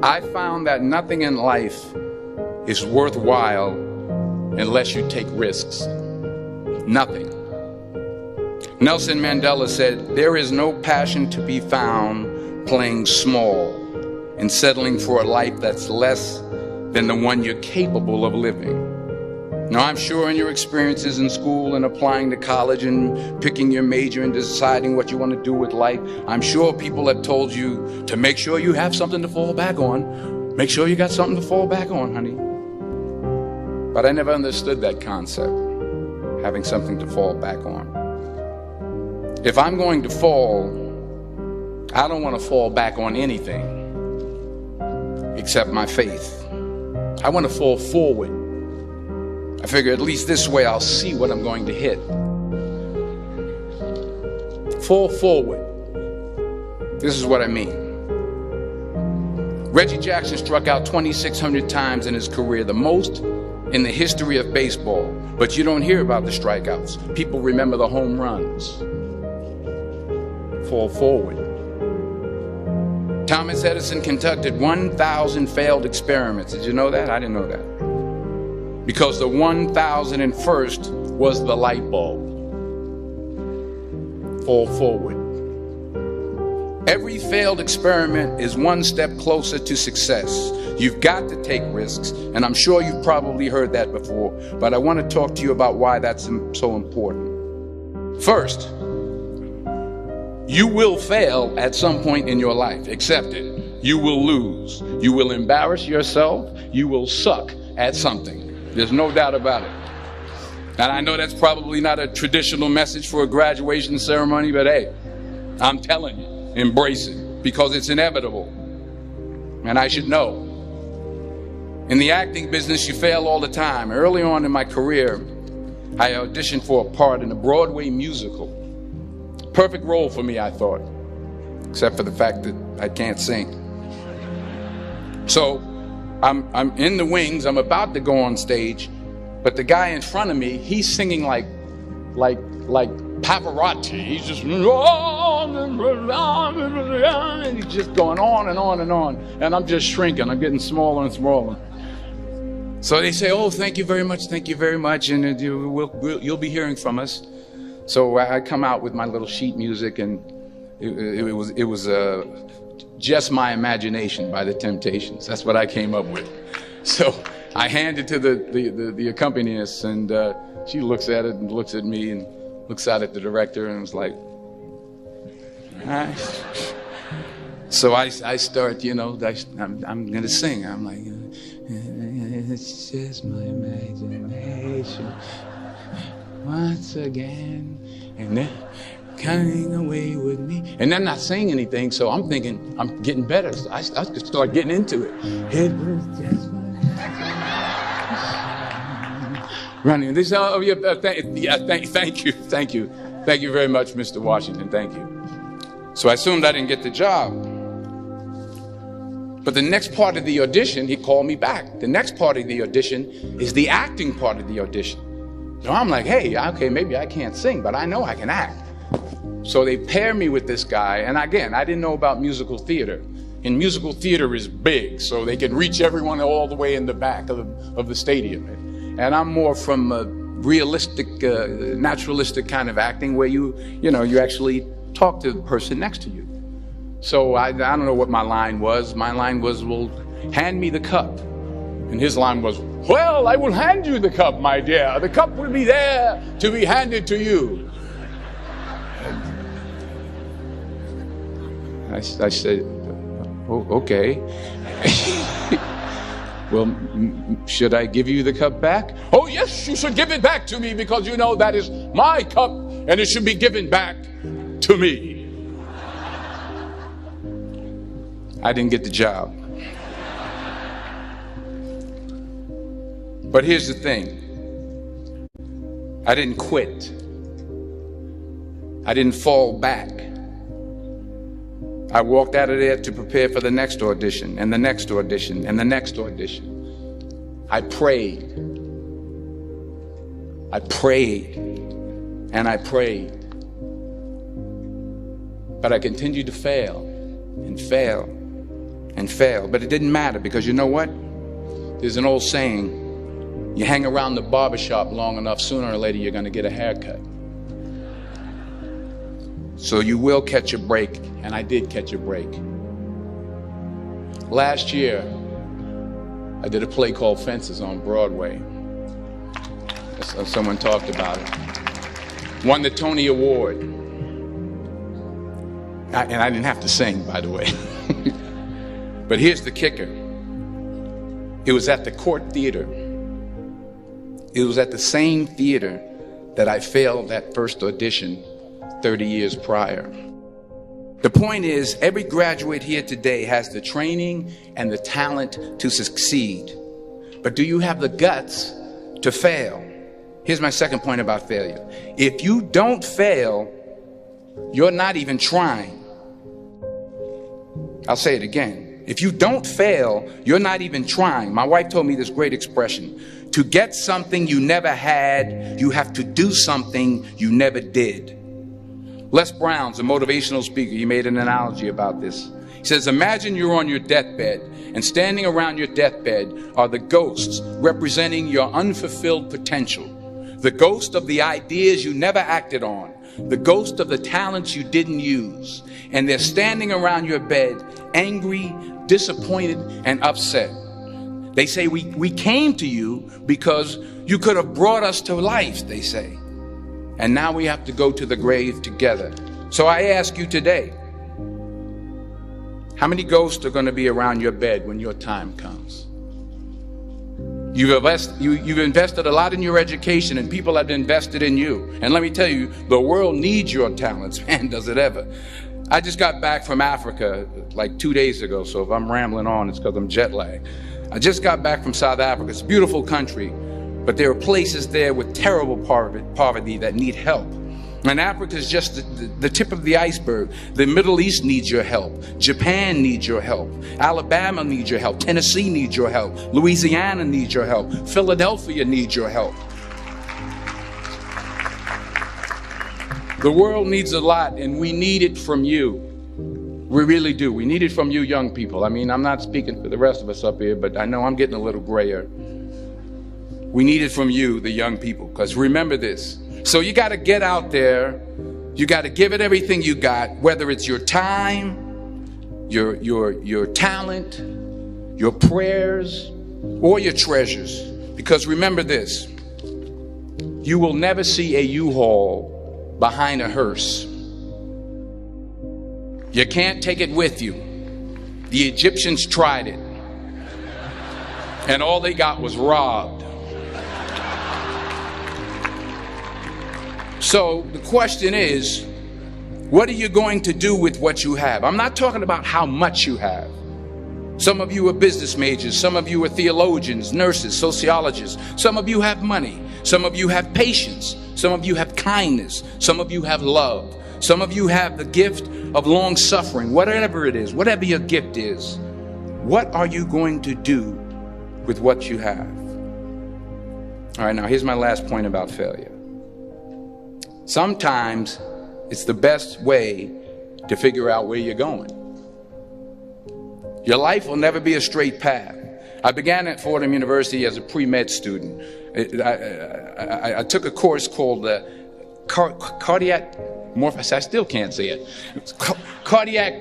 I found that nothing in life is worthwhile unless you take risks. Nothing. Nelson Mandela said, "There is no passion to be found playing small and settling for a life that's less than the one you're capable of living." Now, I'm sure in your experiences in school and applying to college and picking your major and deciding what you want to do with life, I'm sure people have told you to make sure you have something to fall back on. Make sure you got something to fall back on, honey. But I never understood that concept, having something to fall back on. If I'm going to fall, I don't want to fall back on anything except my faith. I want to fall forward. I figure at least this way I'll see what I'm going to hit. Fall forward. This is what I mean. Reggie Jackson struck out 2,600 times in his career, the most in the history of baseball. But you don't hear about the strikeouts. People remember the home runs. Fall forward. Thomas Edison conducted 1,000 failed experiments. Did you know that? I didn't know that. Because the 1,001st was the light bulb. Fall forward. Every failed experiment is one step closer to success. You've got to take risks, and I'm sure you've probably heard that before, but I want to talk to you about why that's so important. First, you will fail at some point in your life. Accept it. You will lose. You will embarrass yourself. You will suck at something. There's no doubt about it. And I know that's probably not a traditional message for a graduation ceremony, but hey, I'm telling you, embrace it, because it's inevitable. And I should know. In the acting business, you fail all the time. Early on in my career, I auditioned for a part in a Broadway musical. Perfect role for me, I thought, except for the fact that I can't sing. So I'm in the wings, I'm about to go on stage, but the guy in front of me, he's singing like Pavarotti. He's just, and he's just going on and on and on. And I'm just shrinking, I'm getting smaller and smaller. So they say, "Oh, thank you very much, and you'll be hearing from us." So I come out with my little sheet music, and it was Just My Imagination by the Temptations. That's what I came up with. So I hand it to the accompanist, and she looks at it and looks at me and looks out at the director and was like, "All right." So I start, I'm going to sing. I'm like, "It's just my imagination once again, and then coming away with me." And I'm not saying anything, so I'm thinking I'm getting better. So I could start getting into it. It was just my running. They say, "Oh yeah, thank you very much, Mr. Washington. Thank you." So I assumed I didn't get the job. But the next part of the audition, he called me back. The next part of the audition is the acting part of the audition. So I'm like, hey, okay, maybe I can't sing, but I know I can act. So they pair me with this guy, and again, I didn't know about musical theater. And musical theater is big, so they can reach everyone all the way in the back of the stadium. And I'm more from a realistic, naturalistic kind of acting where you actually talk to the person next to you. So I don't know what my line was. My line was, "Well, hand me the cup." And his line was, "Well, I will hand you the cup, my dear. The cup will be there to be handed to you." I said, "Oh, okay." "Well, should I give you the cup back?" "Oh, yes, you should give it back to me, because you know that is my cup and it should be given back to me." I didn't get the job. But here's the thing. I didn't quit. I didn't fall back. I walked out of there to prepare for the next audition, and the next audition, and the next audition. I prayed. I prayed. And I prayed. But I continued to fail and fail and fail. But it didn't matter, because you know what? There's an old saying, you hang around the barbershop long enough, sooner or later you're going to get a haircut. So you will catch a break, and I did catch a break. Last year, I did a play called Fences on Broadway. Someone talked about it. Won the Tony Award. And I didn't have to sing, by the way. But here's the kicker. It was at the Court Theater. It was at the same theater that I failed that first audition 30 years prior. The point is, every graduate here today has the training and the talent to succeed. But do you have the guts to fail? Here's my second point about failure. If you don't fail, you're not even trying. I'll say it again. If you don't fail, you're not even trying. My wife told me this great expression. To get something you never had, you have to do something you never did. Les Brown's a motivational speaker. He made an analogy about this. He says, imagine you're on your deathbed, and standing around your deathbed are the ghosts representing your unfulfilled potential. The ghost of the ideas you never acted on. The ghost of the talents you didn't use. And they're standing around your bed, angry, disappointed, and upset. They say, we came to you because you could have brought us to life, they say. And now we have to go to the grave together. So I ask you today, how many ghosts are going to be around your bed when your time comes? You've invested a lot in your education, and people have invested in you. And let me tell you, the world needs your talents. Man, does it ever. I just got back from Africa like 2 days ago, so if I'm rambling on, it's because I'm jet lagged. I just got back from South Africa. It's a beautiful country, but there are places there with terrible poverty that need help. And Africa is just the tip of the iceberg. The Middle East needs your help. Japan needs your help. Alabama needs your help. Tennessee needs your help. Louisiana needs your help. Philadelphia needs your help. The world needs a lot, and we need it from you. We really do. We need it from you young people. I mean, I'm not speaking for the rest of us up here, but I know I'm getting a little grayer. We need it from you, the young people, because remember this. So you got to get out there. You got to give it everything you got, whether it's your time, your talent, your prayers, or your treasures. Because remember this, you will never see a U-Haul behind a hearse. You can't take it with you. The Egyptians tried it, and all they got was robbed. So the question is, what are you going to do with what you have? I'm not talking about how much you have. Some of you are business majors. Some of you are theologians, nurses, sociologists. Some of you have money. Some of you have patience. Some of you have kindness. Some of you have love. Some of you have the gift of long suffering. Whatever it is, whatever your gift is, what are you going to do with what you have? All right, now here's my last point about failure. Sometimes it's the best way to figure out where you're going. Your life will never be a straight path. I began at Fordham University as a pre-med student. I took a course called cardiac morphogenesis. I still can't say it. Cardiac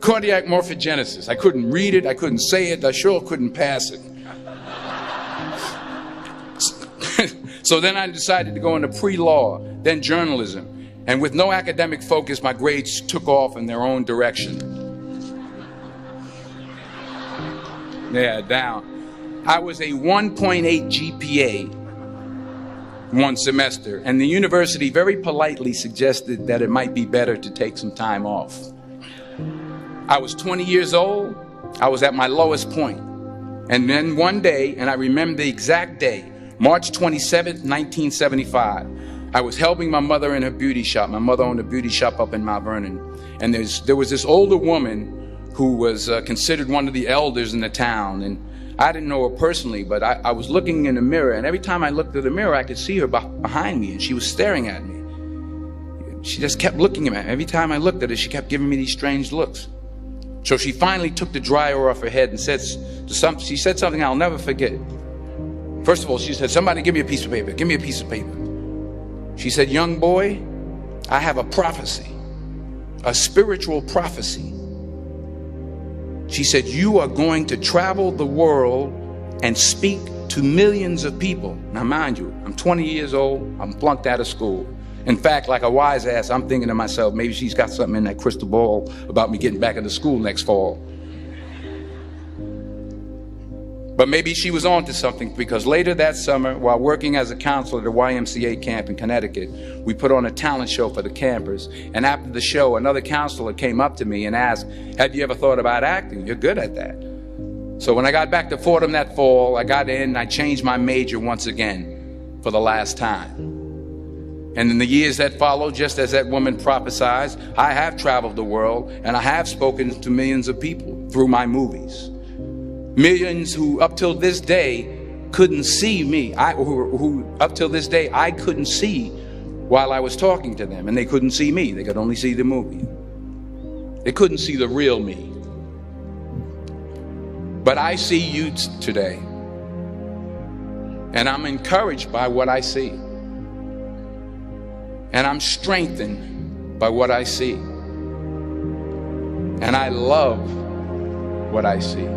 morphogenesis. I couldn't read it. I couldn't say it. I sure couldn't pass it. So then I decided to go into pre-law, then journalism. And with no academic focus, my grades took off in their own direction. Yeah, down. I was a 1.8 GPA one semester, and the university very politely suggested that it might be better to take some time off. I was 20 years old. I was at my lowest point. And then one day, and I remember the exact day, March 27th, 1975, I was helping my mother in her beauty shop. My mother owned a beauty shop up in Mount Vernon. And there was this older woman who was considered one of the elders in the town. And I didn't know her personally, but I was looking in the mirror. And every time I looked at the mirror, I could see her behind me. And she was staring at me. She just kept looking at me. Every time I looked at her, she kept giving me these strange looks. So she finally took the dryer off her head and she said something I'll never forget. First of all, she said, somebody give me a piece of paper. Give me a piece of paper. She said, young boy, I have a prophecy, a spiritual prophecy. She said, you are going to travel the world and speak to millions of people. Now, mind you, I'm 20 years old. I'm flunked out of school. In fact, like a wise ass, I'm thinking to myself, maybe she's got something in that crystal ball about me getting back into school next fall. But maybe she was on to something, because later that summer, while working as a counselor at a YMCA camp in Connecticut, we put on a talent show for the campers. And after the show, another counselor came up to me and asked, have you ever thought about acting? You're good at that. So when I got back to Fordham that fall, I got in and I changed my major once again for the last time. And in the years that followed, just as that woman prophesied, I have traveled the world and I have spoken to millions of people through my movies. Millions who up till this day couldn't see me, who up till this day I couldn't see while I was talking to them, and they couldn't see me. They could only see the movie. They couldn't see the real me. But I see you today, and I'm encouraged by what I see, and I'm strengthened by what I see, and I love what I see.